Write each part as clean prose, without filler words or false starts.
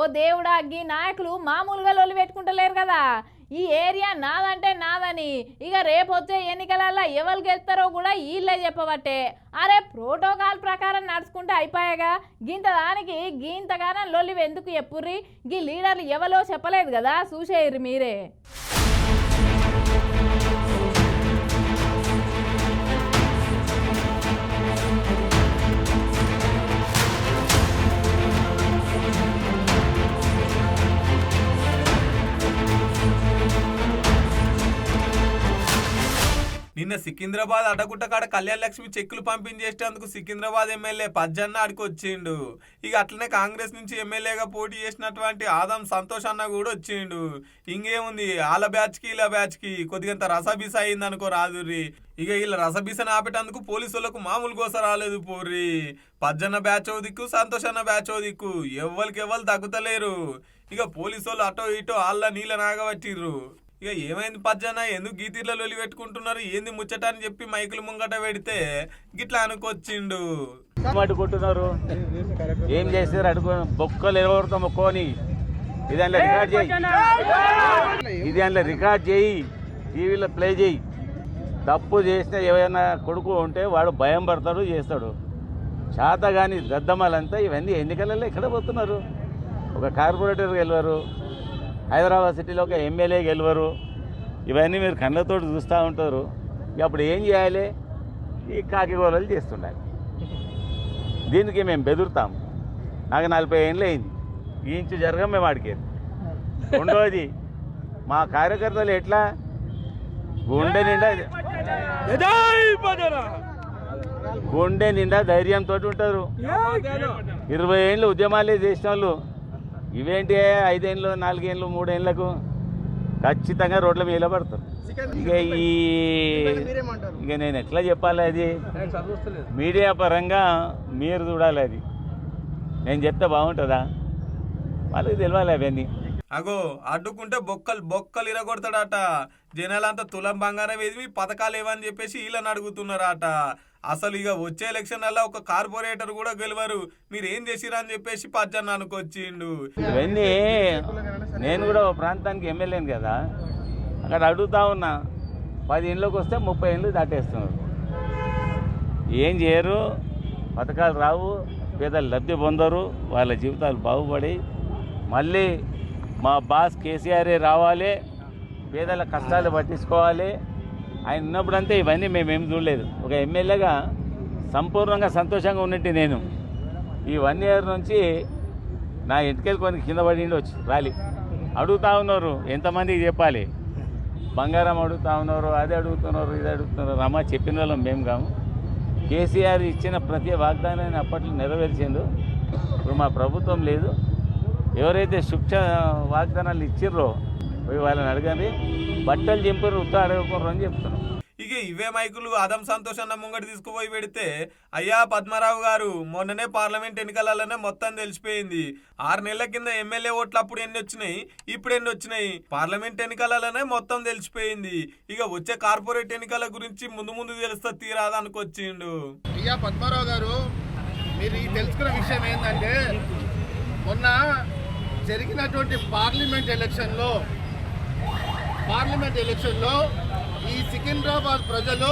ఓ దేవుడా, గీ నాయకులు మామూలుగా లొల్లి పెట్టుకుంటలేరు కదా. ఈ ఏరియా నాదంటే నాదని, ఇక రేపు వచ్చే ఎన్నికలలో ఎవరు గెలుస్తారో కూడా వీళ్ళే చెప్పబట్టే. అరే ప్రోటోకాల్ ప్రకారం నడుచుకుంటే అయిపోయాగా, గింత దానికి గింతగానం లొల్లి ఎందుకు చెప్పుర్రి? గీ లీడర్లు ఎవరో చెప్పలేదు కదా, చూసేయరు మీరే. నిన్న సికింద్రాబాద్ అడ్డగుట్ట కాడ కళ్యాణ్ లక్ష్మి చెక్కులు పంపించేసేందుకు సికింద్రాబాద్ ఎమ్మెల్యే పజ్జన్న ఆడికి వచ్చిండు. ఇక అట్లనే కాంగ్రెస్ నుంచి ఎమ్మెల్యేగా పోటీ చేసినటువంటి ఆదం సంతోష్ అన్న కూడా వచ్చిండు. ఇంకేముంది, వాళ్ళ బ్యాచ్కి ఇలా బ్యాచ్కి కొద్దిగంత రసబీస అయింది అనుకో రాదుర్రి. ఇక వీళ్ళ రసబీసను ఆపేటందుకు పోలీసులకు మామూలు గోస రాలేదు పోర్రి. పజ్జన్న బ్యాచ్ ఓ దిక్కు, సంతోష్ అన్న బ్యాచ్ ఓ దిక్కు, ఎవ్వరికి ఎవ్వరు తగ్గుతలేరు. ఇక పోలీసు వాళ్ళు అటో ఇటో వాళ్ళ నీళ్ళ నాగబట్టిర్రు. ఇక ఏమైంది పజ్జన, ఎందుకు గీతీర్ల లొలి పెట్టుకుంటున్నారు, ఏంది ముచ్చట అని చెప్పి మైకులు ముంగట పెడితే గిట్లా అనుకొచ్చిండు. అడుకుంటున్నారు, ఏం చేస్తారు అడుగు, బొక్కలు ఎవరితో మొక్కోని ఇది అందులో రికార్డ్ చేయి, ఇది అందులో రికార్డ్ చేయి, టీవీలో ప్లే చేయి. తప్పు చేసిన ఏమైనా కొడుకు ఉంటే వాడు భయం పడతాడు, చేస్తాడు. చేత కానీ దద్దమ్మలంతా ఇవన్నీ ఎన్నికలలో ఎక్కడ పోతున్నారు. ఒక కార్పొరేటర్ గెలవరు, హైదరాబాద్ సిటీలో ఒక ఎమ్మెల్యే గెలవరు. ఇవన్నీ మీరు కళ్ళతో చూస్తూ ఉంటారు. అప్పుడు ఏం చేయాలి? ఈ కాకిగోళలు చేస్తుండాలి. దీనికి మేము బెదురుతాం. నాకు 40 ఏళ్ళు అయింది, ఈ ఇంచు జరగం మేము అడిగేది. రెండోది, మా కార్యకర్తలు ఎట్లా గుండె నిండా ధైర్యంతో ఉంటారు. 20 ఏళ్ళు ఉద్యమాలే చేసిన వాళ్ళు ఇవేంటి 5 ఏళ్ళు 4 ఏళ్ళు 3 ఏళ్ళకు ఖచ్చితంగా రోడ్ల మీద పడతారు. ఇక నేను ఎట్లా చెప్పాలి, అది మీడియా పరంగా మీరు చూడాలి. అది నేను చెప్తే బాగుంటుందా? వాళ్ళకి తెలియాలి అవన్నీ. అగో అడ్డుకుంటే బొక్కలు ఇరగొడతాడట. జనాలంతా తులం బంగారం వేది పథకాలు ఏవని చెప్పేసి వీళ్ళని అడుగుతున్నారట. అసలు ఇక వచ్చే ఎలక్షన్లలో ఒక కార్పొరేటర్ కూడా గెలవరు, మీరు ఏం చేసిరా అని చెప్పేసి పజ్జన్న అనుకొచ్చిండు. ఇవన్నీ నేను కూడా ఒక ప్రాంతానికి ఎమ్మెల్యేను కదా, అక్కడ అడుగుతా ఉన్నా. 10 ఏళ్ళకి వస్తే 30 ఏళ్ళు దాటేస్తున్నారు. ఏం చేయరు, పథకాలు రావు, పేదలు లబ్ధి పొందరు, వాళ్ళ జీవితాలు బాగుపడి మళ్ళీ మా బాస్ కేసీఆరే రావాలి, పేదల కష్టాలు పట్టించుకోవాలి. ఆయన ఉన్నప్పుడంతే ఇవన్నీ మేమేం చూడలేదు. ఒక ఎమ్మెల్యేగా సంపూర్ణంగా సంతోషంగా ఉన్నట్టు నేను ఈ 1 ఇయర్ నుంచి నా ఇంటికెళ్ళి కొన్ని కింద పడిండి వచ్చి రాలి అడుగుతూ ఉన్నారు. ఎంతమందికి చెప్పాలి? బంగారం అడుగుతూ ఉన్నారు, అది అడుగుతున్నారు, ఇది అడుగుతున్నారు. అమ్మ చెప్పిన వాళ్ళం మేము కాము. కేసీఆర్ ఇచ్చిన ప్రతి వాగ్దానాన్ని అప్పట్లో నెరవేర్చిండు. ఇప్పుడు మా ప్రభుత్వం లేదు. ఎవరైతే శుభ్ర వాగ్దానాలు ఇచ్చిర్రో పోయి వాళ్ళని అడగండి. బట్టలు చింపరు, ఉత్త అడగకూడరు అని చెప్తున్నాం. ఇక ఇవే మైకులు ఆదం సంతోష్ అన్న ముంగటి తీసుకుపోయి పెడితే, అయ్యా పద్మారావు గారు, మొన్ననే పార్లమెంట్ ఎన్నికలలోనే మొత్తం తెలిసిపోయింది. 6 నెలల కింద ఎమ్మెల్యే ఓట్లు అప్పుడు ఎన్ని వచ్చినాయి, ఇప్పుడు ఎన్ని వచ్చినాయి, పార్లమెంట్ ఎన్నికలలోనే మొత్తం తెలిసిపోయింది. ఇక వచ్చే కార్పొరేట్ ఎన్నికల గురించి ముందు తెలుస్తా తీరాదా అనుకొచ్చిండు. అయ్యా పద్మారావు గారు, మీరు తెలుసుకున్న విషయం ఏంటంటే, మొన్న జరిగినటువంటి పార్లమెంట్ ఎలక్షన్లో ఈ సికింద్రాబాద్ ప్రజలు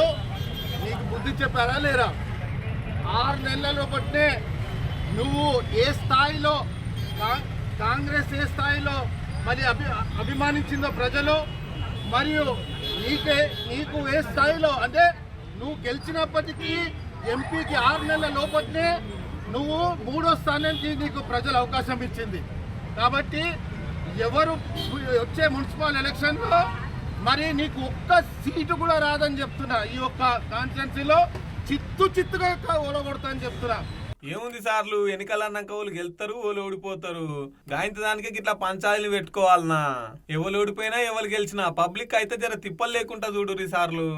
నీకు బుద్ధి చెప్పారా లేరా? 6 నెలల బట్టే నువ్వు ఏ స్థాయిలో కాంగ్రెస్ ఏ స్థాయిలో మరి అభిమానించిందో ప్రజలు, మరియు నీకు ఏ స్థాయిలో అంటే నువ్వు గెలిచినప్పటికీ ఎంపీకి 6 నెలల లోపట్నే నువ్వు 3వ స్థానానికి నీకు ప్రజలు అవకాశం ఇచ్చింది. కాబట్టి ఎవరు వచ్చే మున్సిపల్ ఎలక్షన్లో మరి నీకు ఒక్క సీటు కూడా రాదని చెప్తున్నా. ఈ ఒక్క కాన్స్టిట్యున్సీలో చిత్తుగా ఓడగొడతా అని చెప్తున్నా. ఏముంది సార్లు, ఎన్నికలన్నాక వాళ్ళు గెలుస్తారు, వాళ్ళు ఓడిపోతారు. గాయంత దానికే ఇట్లా పంచాయతీలు పెట్టుకోవాలనా? ఎవరు ఓడిపోయినా ఎవరు గెలిచినా పబ్లిక్ అయితే జర తిప్పలు లేకుండా చూడుర్రి సార్లు.